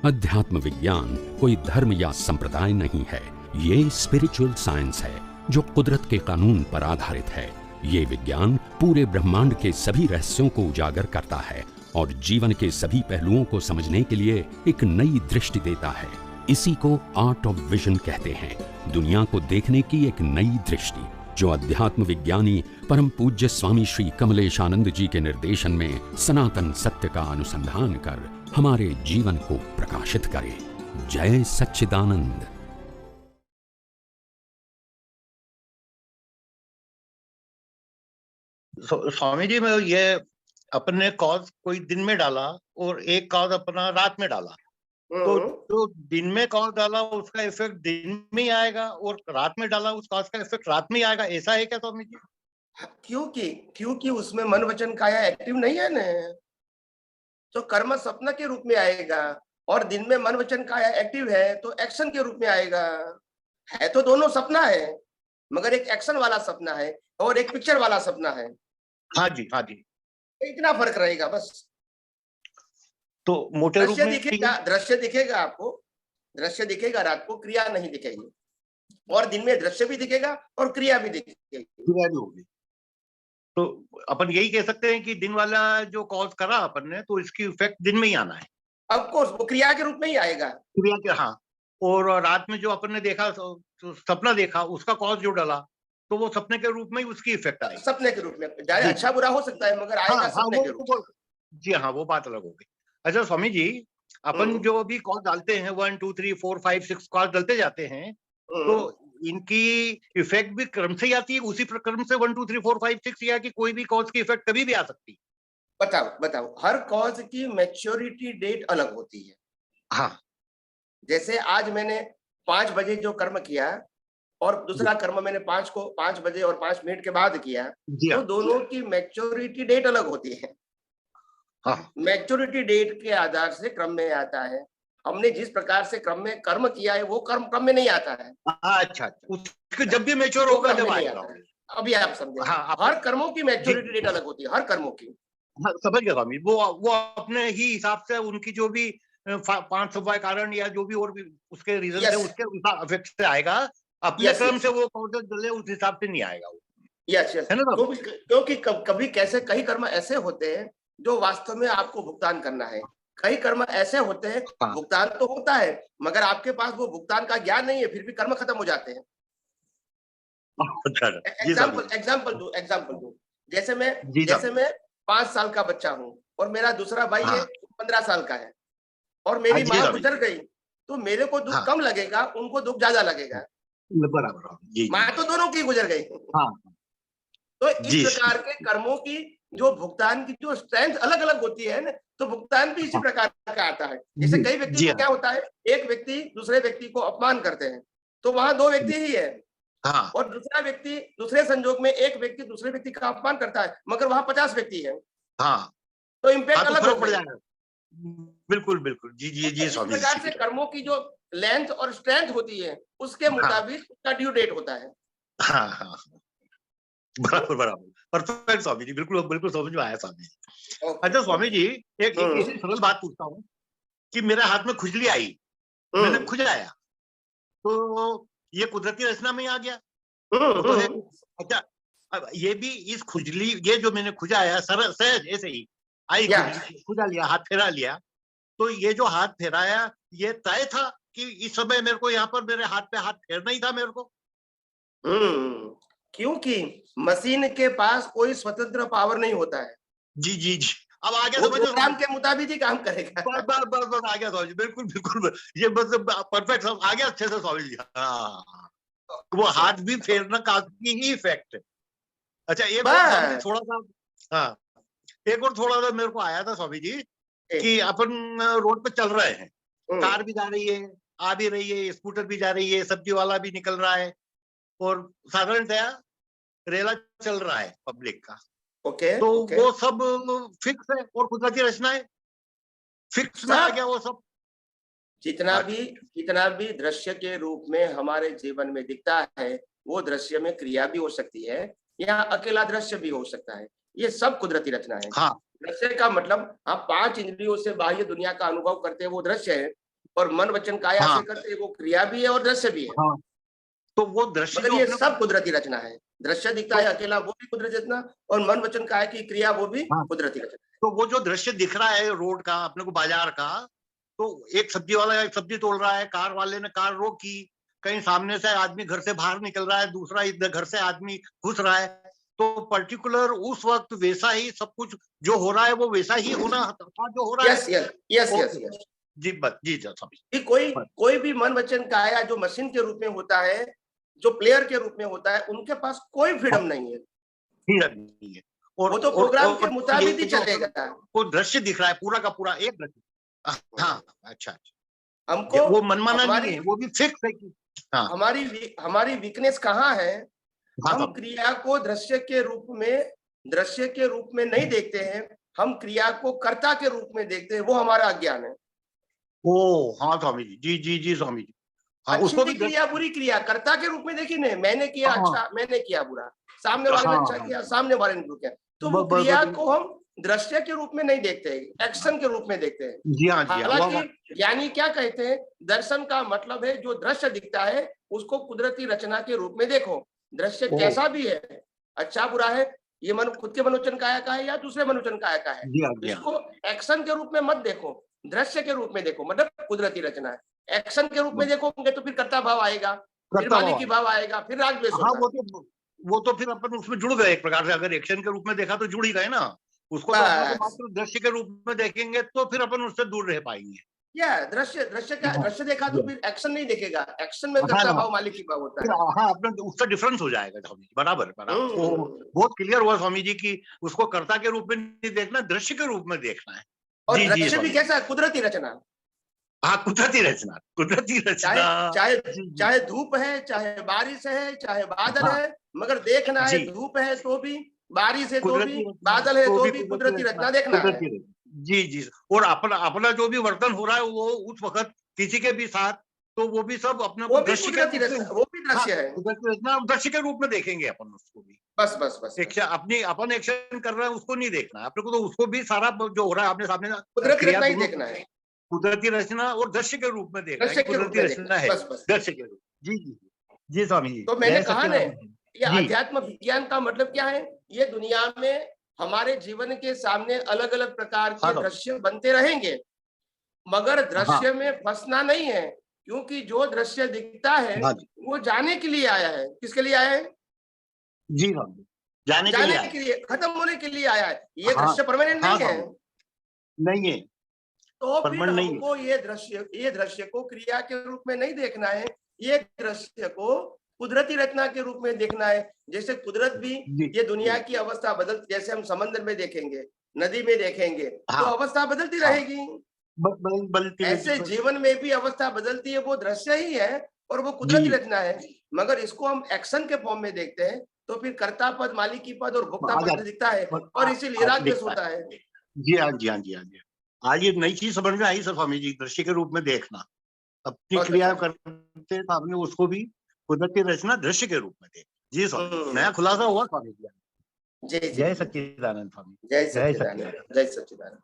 अध्यात्म विज्ञान कोई धर्म या संप्रदाय नहीं है, ये स्पिरिचुअल साइंस है जो कुदरत के कानून पर आधारित है। ये विज्ञान पूरे ब्रह्मांड के सभी रहस्यों को उजागर करता है और जीवन के सभी पहलुओं को समझने के लिए एक नई दृष्टि देता है। इसी को आर्ट ऑफ विजन कहते हैं, दुनिया को देखने की एक नई दृष्टि, जो अध्यात्म विज्ञानी परम पूज्य स्वामी श्री कमलेशानंद जी के निर्देशन में सनातन सत्य का अनुसंधान कर हमारे जीवन को प्रकाशित करे। जय सच्चिदानंद। स्वामी जी, मैं ये अपने कॉज कोई दिन में डाला और एक कॉज अपना रात में डाला, तो जो दिन में कॉज डाला उसका इफेक्ट दिन में ही आएगा और रात में डाला उस कॉज का इफेक्ट रात में ही आएगा, ऐसा है क्या स्वामी जी? क्योंकि उसमें मन वचन काया एक्टिव नहीं है ना, तो कर्म सपना के रूप में आएगा, और दिन में मन वचन काया एक्टिव है तो एक्शन के रूप में आएगा। है तो दोनों सपना है, मगर एक एक्शन वाला सपना है और एक पिक्चर वाला सपना है। हाँ जी, हाँ जी, इतना फर्क रहेगा बस। तो मोटे रूप में दृश्य दिखेगा आपको, दृश्य दिखेगा रात को, क्रिया नहीं दिखेगी, और दिन में दृश्य भी दिखेगा और क्रिया भी दिखेगी, क्रिया भी होगी। तो अपन यही कह सकते हैं कि दिन वाला जो कॉज करा अपन ने, तो इसकी इफेक्ट दिन में ही आना है। ऑफ कोर्स वो क्रिया के रूप में ही आएगा, क्रिया के, हाँ। और रात में जो अपन ने देखा, तो सपना देखा, उसका कॉज जो डाला, तो वो सपने के रूप में ही उसकी इफेक्ट आएगी। सपने के रूप में ज्यादा अच्छा बुरा हो सकता है, मगर आएगा सपने के रूप में। जी हाँ, वो बात अलग होगी। अच्छा स्वामी जी, अपन जो भी कॉज डालते हैं 1 2 3 4 5 6 कॉज डालते जाते हैं, तो इनकी इफेक्ट भी क्रम से ही आती है, उसी क्रम से 1 2 3 4 5 6, या कि कोई भी कॉज की इफेक्ट कभी भी आ सकती है? बताओ, हर कॉज की मैच्योरिटी डेट अलग होती है। हाँ, जैसे आज मैंने 5 बजे जो कर्म किया और दूसरा कर्म मैंने 5 बजे और 5 मिनट के बाद किया, तो दोनों की मैच्योरिटी डेट अलग होती है। हाँ, मैच्योरिटी डेट के आधार से क्रम में आता है। हमने जिस प्रकार से क्रम में कर्म किया है वो क्रम में नहीं आता है। अच्छा, उसके जब भी मैच्योर होगा जब आएगा। अभी आप समझे। हाँ, हर कर्मों की मैच्योरिटी डेट अलग होती है, हर कर्मों की। हाँ, समझ गया स्वामी। वो अपने ही हिसाब से उनकी जो भी 5 स्वभाव कारण या जो भी और भी उसके रीजन से, उसके इफेक्ट से आएगा। अपने क्रम से वो कौन डले उस हिसाब से नहीं आएगा वो। यस, है ना? क्योंकि कभी कैसे कई कर्म ऐसे होते हैं जो वास्तव में आपको भुगतान करना है, कई कर्म ऐसे होते हैं भुगतान तो होता है मगर आपके पास वो भुगतान का ज्ञान नहीं है, फिर भी कर्म खत्म हो जाते हैं। एग्जाम्पल दो। जैसे मैं 5 साल का बच्चा हूँ और मेरा दूसरा भाई है 15 साल का है, और मेरी माँ गुजर गई, तो मेरे को दुख कम लगेगा, उनको दुख ज्यादा लगेगा। बराबर, माँ तो दोनों की गुजर गई। तो इस प्रकार के कर्मों की जो भुगतान की जो स्ट्रेंथ अलग अलग होती है ना, तो भुगतान भी इसी प्रकार का आता है। जैसे कई व्यक्ति को क्या होता है, एक व्यक्ति दूसरे व्यक्ति को अपमान करते हैं, तो वहां 2 व्यक्ति ही है। और दूसरा व्यक्ति दूसरे संजोग में एक व्यक्ति दूसरे व्यक्ति का अपमान करता है, मगर वहां 50 व्यक्ति है। तो इम्पैक्ट अलग पड़ जाएगा। बिल्कुल जी। इस प्रकार से कर्मों की जो लेंथ और स्ट्रेंथ होती है उसके मुताबिक उसका ड्यू डेट होता है। हाँ, बराबर, परफेक्ट स्वामी जी, बिल्कुल समझ में आया स्वामी जी। अच्छा स्वामी जी, एक ऐसी सरल बात पूछता हूँ कि मेरे हाथ में खुजली आई, मैंने खुजाया, तो ये कुदरती रचना में आ गया? तो अच्छा, अब ये भी इस खुजली, ये जो मैंने खुजाया सहज ऐसे ही आई, खुजा लिया, हाथ फेरा लिया, तो ये जो हाथ फेराया ये तय था कि इस समय मेरे को यहाँ पर मेरे हाथ पे हाथ फेरना ही था मेरे को? क्योंकि मशीन के पास कोई स्वतंत्र पावर नहीं होता है। जी, अब आ गया, प्रोग्राम के मुताबिक ही काम करेगा। बस आ गया स्वामी जी, बिल्कुल ये बस परफेक्ट आ गया अच्छे से स्वामी जी। हाँ, वो हाथ भी फेरना काफी ही इफेक्ट है। अच्छा, एक और थोड़ा सा, हाँ, एक और थोड़ा सा मेरे को आया था स्वामी जी कि अपन रोड पे चल रहे हैं, कार भी जा रही है, आ भी रही है, स्कूटर भी जा रही है, सब्जी वाला भी निकल रहा है, और साधारणतया रेला चल रहा है पब्लिक का। तो वो सब फिक्स है और कुदरती रचना है, फिक्स में आ गया वो सब। जितना भी दृश्य के रूप में हमारे जीवन में दिखता है, वो दृश्य में क्रिया भी हो सकती है या अकेला दृश्य भी हो सकता है। ये सब कुदरती रचना है। दृश्य का मतलब आप 5 इंद्रियों से बाह्य दुनिया का अनुभव करते हैं, वो दृश्य है। और मन वचन काया हाँ। से करते हैं, वो क्रिया भी है और दृश्य भी है। हाँ। तो वो दृश्य मगर जो ये अपने सब कुदरती रचना है। दृश्य दिखता है अकेला, वो भी कुदरती रचना, और मन वचन काया की क्रिया, वो भी हाँ। कुदरती रचना। तो वो जो दृश्य दिख रहा है रोड का अपने को, बाजार का, तो एक सब्जी वाला एक सब्जी तोड़ रहा है, कार वाले ने कार रोकी, कहीं सामने से आदमी घर से बाहर निकल रहा है, दूसरा इधर घर से आदमी घुस रहा है, तो पर्टिकुलर उस वक्त वैसा ही सब कुछ जो हो रहा है वो वैसा ही होना था जो हो रहा yes yes yes yes yes जी। बस जी जी कोई भी मन वचन काया जो मशीन के रूप में होता है, जो प्लेयर के रूप में होता है, उनके पास कोई फ्रीडम नहीं है। नहीं है। और वो तो प्रोग्राम के मुताबिक ही चलेगा। वो दृश्य दिख रहा है पूरा का पूरा एक दृश्य। हाँ अच्छा, हमको वो मनमाना नहीं है, वो भी फिक्स है कि हाँ। हमारी वीकनेस कहाँ है? हाँ, हम क्रिया को दृश्य के रूप में नहीं देखते हैं, हम क्रिया को कर्ता के रूप में देखते हैं, वो हमारा अज्ञान है। ओ हाँ स्वामी जी, जी जी स्वामी जी। हाँ, अच्छी भी क्रिया बुरी क्रिया कर्ता के रूप में देखी नहीं, मैंने किया अच्छा, मैंने किया बुरा, सामने वाले ने अच्छा किया, सामने वाले ने बुरा किया, तो वो क्रिया को हम दृश्य के रूप में नहीं देखते, एक्शन के रूप में देखते हैं। जी हाँ, हालांकि ज्ञानी क्या कहते हैं, दर्शन का मतलब है जो दृश्य दिखता है उसको कुदरती रचना के रूप में देखो। दृश्य कैसा भी है, अच्छा बुरा है, ये मन खुद के मनोचन काया का है या दूसरे मनोचन काया का है, इसको एक्शन के रूप में मत देखो, दृश्य के रूप में देखो, मतलब कुदरती रचना है। एक्शन के रूप में देखोगे तो फिर कर्ता भाव आएगा, फिर मालिकी भाव आएगा, फिर राग द्वेष होगा। वो तो फिर अपन उसमें जुड़ गए एक प्रकार से, अगर एक्शन के रूप में देखा तो जुड़ ही गए ना, उसको तो मात्र दृश्य के रूप में देखेंगे तो फिर अपन उससे दूर रह पाएंगे। या दृश्य देखा तो फिर एक्शन नहीं देखेगा, एक्शन में कर्ता भाव मालिकी भाव होता है। हाँ, अपना उसका डिफरेंस हो जाएगा स्वामी जी, बराबर बहुत क्लियर हुआ स्वामी जी की उसको कर्ता के रूप में नहीं देखना, दृश्य के रूप में देखना है। और दृश्य भी कैसा, कुदरती रचना। हाँ, कुदरती रचना, चाहे धूप है, चाहे बारिश है, चाहे बादल है, मगर देखना है, धूप है तो भी, बारिश है तो भी, बादल है तो भी, कुदरती रचना देखना है। जी जी। और अपना जो भी वर्तन हो रहा है वो उस वक्त किसी के भी साथ, तो वो भी सब अपने वो भी कुदरती रचना, वो भी दृश्य है, कुदरती रचना, दृश्य के रूप में देखेंगे अपन उसको भी। बस अपन एक्शन कर रहे हैं उसको नहीं देखना है अपने को, तो उसको भी सारा जो हो रहा है आपने सामने कुदरती रचना ही देखना है, कुदरती रचना और दृश्य के रूप में देखना है, कुदरती रचना है दृश्य के रूप। जी जी जी स्वामी जी। तो मैंने कहा ना, ये अध्यात्म विज्ञान का मतलब क्या है, ये दुनिया में हमारे जीवन के सामने अलग अलग प्रकार के दृश्य बनते रहेंगे, मगर दृश्य में फंसना नहीं है, क्योंकि जो दृश्य दिखता है वो जाने के लिए आया है। किसके लिए आया है? जी जाने के लिए, खत्म होने के लिए आया है। ये दृश्य परमानेंट नहीं है। तो फिर हमको ये दृश्य को क्रिया के रूप में नहीं देखना है, ये दृश्य को कुदरती रचना के रूप में देखना है। जैसे कुदरत भी ये दुनिया की अवस्था बदलती, जैसे हम समंदर में देखेंगे, नदी में देखेंगे, तो अवस्था बदलती रहेगी, ऐसे जीवन में भी अवस्था बदलती है, वो दृश्य ही है और वो कुदरती रचना है। मगर इसको हम एक्शन के फॉर्म में देखते हैं तो फिर कर्ता पद, मालिकी पद और भोक्ता पद दिखता है, और इसीलिए राग द्वेष होता है। जी हाँ जी हाँ जी हाँ जी। आज ये नई चीज समझ में आई सर स्वामी जी, दृश्य के रूप में देखना, अपनी क्रिया करते हैं आपने उसको भी कुदरती रचना दृश्य के रूप में देख। जी स्वामी, नया खुलासा हुआ स्वामी जी। जय सच्चिदानंद स्वामी, जय सच्चिदानंद।